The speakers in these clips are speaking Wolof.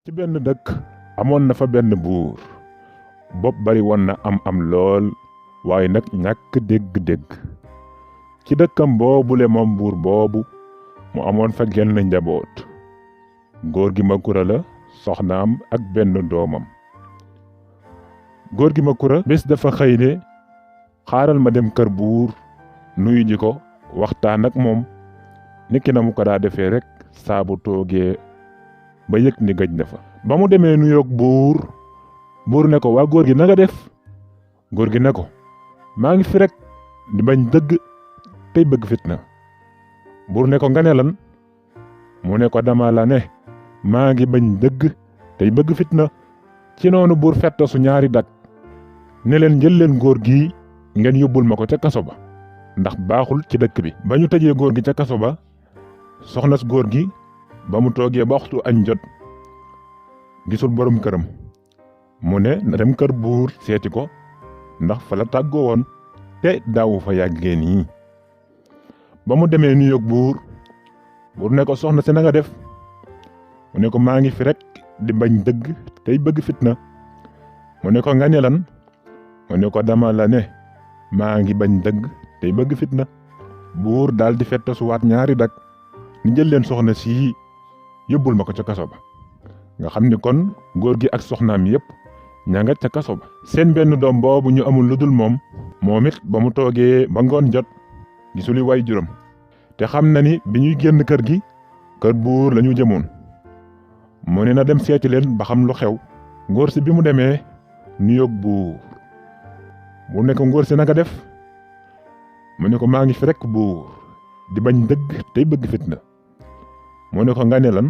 ci benn dëkk amoon na fa benn buur bopp bari woon na am lool waaye nag ñàkk dégg-dégg ci dëkkam boobule moom buur boobu mu amoon fa genn njaboot góor gi Makura la soxnaam ak benn doomam. góor gi Makura bés dafa xëy ne xaaral ma dem kër buur nuyu ji ko waxtaan ak moom niki na mu ko daa defee rek saabu toogee ba yëg ni gëj na fa. ba mu demee nuyoog buur ne ko waa góor gi na nga def. góor gi ne ko maa ngi fi rek di bañ dëgg tey bëgg fitna. buur ne ko nga ne lan. mu ne ko dama la ne maa ngi bañ dëgg tey bëgg fitna. ci noonu buur fetta su ñaari dak ne leen jël leen góor gi ngeen yóbbul ma ko ca kaso ba ndax baaxul ci dëkk bi. ba ñu tëjee góor gi ca kaso ba soxna su góor gi ba mu toogee ba waxtu añ jot gisul borom këram mu ne na dem kër buur seeti ko ndax fa la tàggoo woon te daawu fa yàggee nii. ba mu demee nuyoog buur ne ko soxna si na nga def. mu ne ko maa ngi fi rek di bañ dëgg tey bëgg fitna. mu ne ko nga ne lan. mu ne ko dama la ne maa ngi bañ dëgg tey bëgg fitna. buur daal di fettasuwaat ñaari dak ni jël leen soxna si yóbbul ma ko ca kaso ba. nga xam ni kon góor gi ak soxnaam yépp ña nga ca kaso ba. seen benn doom boobu ñu amul lu dul moom it ba mu toogee ba ngoon jot gisuli way juróom te xam na ni bi ñuy génn kër gi kër buur lañu jëmoon. mu ne na dem seeti leen ba xam lu xew. ngóor si bi mu demee nuyoog buur ne ko ngóor si na nga def. mu ne ko maa ngi fi rek buur di bañ dëgg tey bëgg fitna. mu ne ko nga ne lan.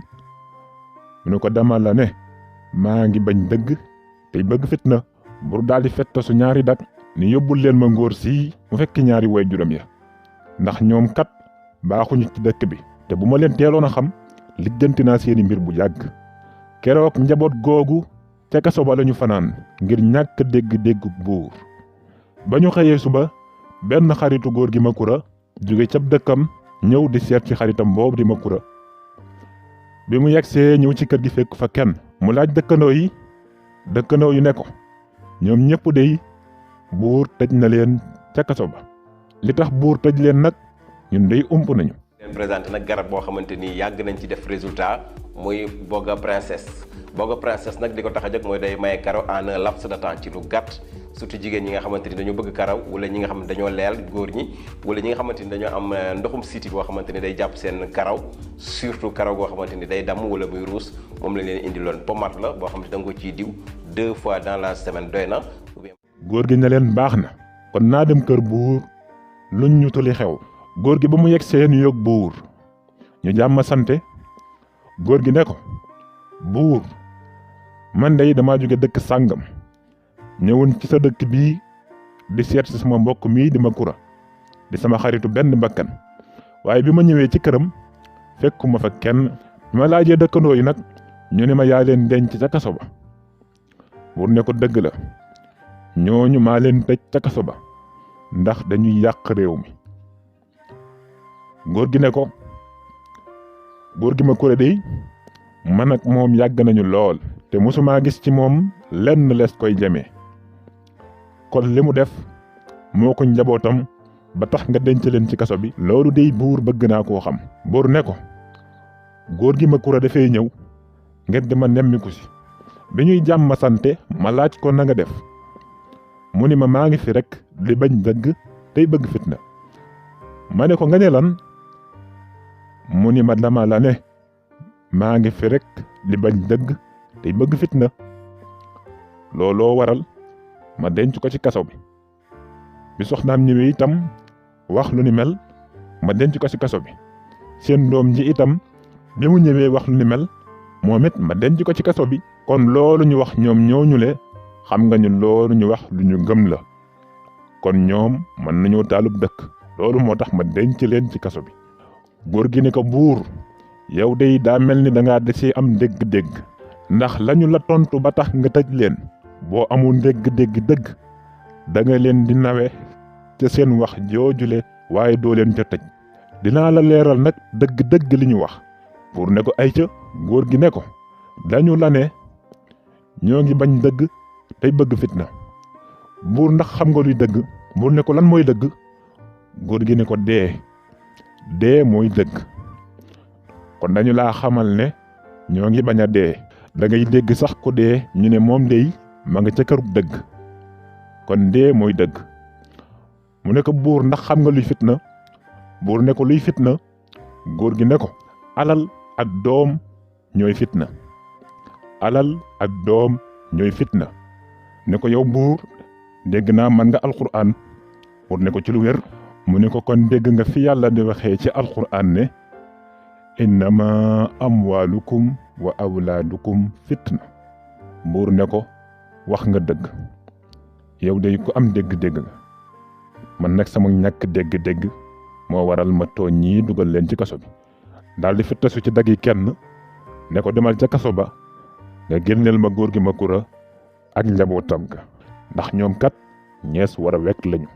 mu ne ko dama la ne maa ngi bañ dëgg tey bëgg fitna. buur daal di fettasu ñaari dak ni yóbbul leen ma ngóor si mu fekk ñaari way juróom ya ndax ñoom kat baaxuñu ci dëkk bi te bu ma leen teeloon a xam lijjanti naa seeni mbir bu yàgg. keroog njaboot googu ca kaso ba lañu fanaan ngir ñàkk dégg-dégg buur. ba ñu xëyee suba benn xaritu góor gi Makura jóge cab dëkkam ñëw di seet ci xaritam boobu di Makura. bi mu yegsee ñëw ci kër gi fekk fa kenn mu laaj dëkkandoo yi ne ko ñoom ñëpp dey buur tëj na leen ca kaso ba. li tax buur tëj leen nag ñun dey ump nañu. leen présenté nag garab boo xamante ni yàgg nañ ci def résultat muy Boga Princess. Boga Princess nag di ko tax a jóg mooy day maye karaw en un laps de temps ci lu gàtt surtout jigéen ñi nga xamante ni dañoo bëgg karaw wala ñi nga xam ne dañoo leel góor ñi wala ñi nga xamante ni dañoo am ndoxum siti boo xamante ni day jàpp seen karaw surtout karaw goo xamante ni day damm wala muy ruus moom lañ leen indi loon pommade la boo xam ne da nga ko ciy diw 2 fois dans la semaine doy na. góor gi ne leen baax na kon naa dem kër buur luñ ñu tuli xew. góor gi ba mu yegg seen yóg buur ñu jàmm sante góor gi ne ko buur man day dama jóge dëkk sàngam ñëwoon ci sa dëkk bii di seet si sama mbokk mii di Makura di sama xaritu benn bakkan waaye bi ma ñëwee ci këram fekkuma fa kenn. bi ma laajee dëkkandoo yi nag ñu ne ma yaa leen denc ca kaso ba. buur ne ko dëgg la ñooñu maa leen tëj ca kaso ba ndax dañuy yàq réew mi. góor gi ne ko góor gi Makura dey man ak moom yàgg nañu lool te mosumaa gis ci moom lenn lees koy jamee kon li mu def moo ko njabootam ba tax nga denc leen ci kaso bi loolu dey buur bëgg naa koo xam. buur ne ko góor gi Makura dafay ñëw ngir di ma nemmiku si bi ñuy jàmm sante ma laaj ko na nga def mu ni ma maa ngi fi rek di bañ dëgg tey bëgg fitna. ma ne ko nga ne lan. mu ni ma dama la ne maa ngi fi rek di bañ dëgg tey bëgg fitna. looloo waral ma denc ko ci kaso bi. bi soxnaam ñëwee itam wax lu ni mel ma denc ko ci kaso bi. seen doom ji itam bi mu ñëwee wax lu ni mel moom it ma denc ko ci kaso bi. kon loolu ñu wax ñoom ñooñu le xam nga ñu loolu ñu wax lu ñu gëm la kon ñoom mën nañoo taalub dëkk. loolu moo tax ma denc leen ci kaso bi. góor gi ne ko buur yow dey daa mel ni dangaa desee am dégg-dégg ndax lañu la tontu ba tax nga tëj leen boo amul dégg-dégg dëgg da nga leen di nawe ca seen wax joojule waaye doo leen ca tëj. dinaa la leeral nag dëgg-dëgg li ñu wax. buur ne ko ay ca góor gi ne ko dañu la ne ñoo ngi bañ dëgg tey bëgg fitna. buur ndax xam nga luy dëgg? buur ne ko lan mooy dëgg? góor gi ne ko dee mooy dëgg. kon dañu laa xamal ne ñoo ngi bañ a dee. da ngay dégg sax ku dee ñu ne moom dey ma nga ca kërub dëgg. kon dee mooy dëgg. mu ne ko buur ndax xam nga luy fitna? buur ne ko luy fitna? góor gi ne ko alal ak doom ñooy fitna. alal ak doom ñooy fitna. ne ko yow buur dégg naa man nga alquran. buur ne ko ci lu wér. mu ne ko kon dégg nga fi yàlla di waxee ci alquran ne innama amwalukum wa awlaadukum fitna. buur ne ko wax nga dëgg. yow day ku am dégg-dégg nga. man nag sama ñàkk dégg-dégg moo waral ma tooñ ñii dugal leen ci kaso bi. daal di fittasu ci daggi kenn ne ko demal ca kaso ba nga génneel ma góor gi Makura ak njabootam ga, ndax ñoom kat ñees war a wekk lañu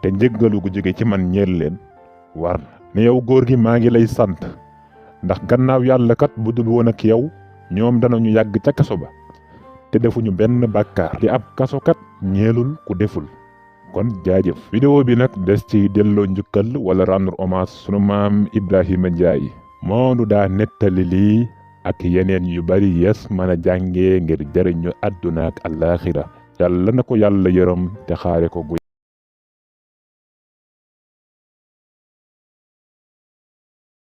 te njëggalu gu jóge ci man ñeel leen war. ne yow góor gi maa ngi lay sant, ndax gannaaw yàlla kat bu dul woon ak yow ñoom danañu yàgg ca kaso ba te defuñu benn bàkkaar. di ab kaso kat ñeelul ku deful. kon jaajëf. vidéo bi nag des ci delloo njukkal wala rendre hommage sunu maam Ibrahima Ndiaye moo nu daa nettali lii ak yeneen yu bari yees mën a jàngee ngir jëriñu àdduna ak àllaaxira. yàlla na ko yàlla yërëm te xaare ko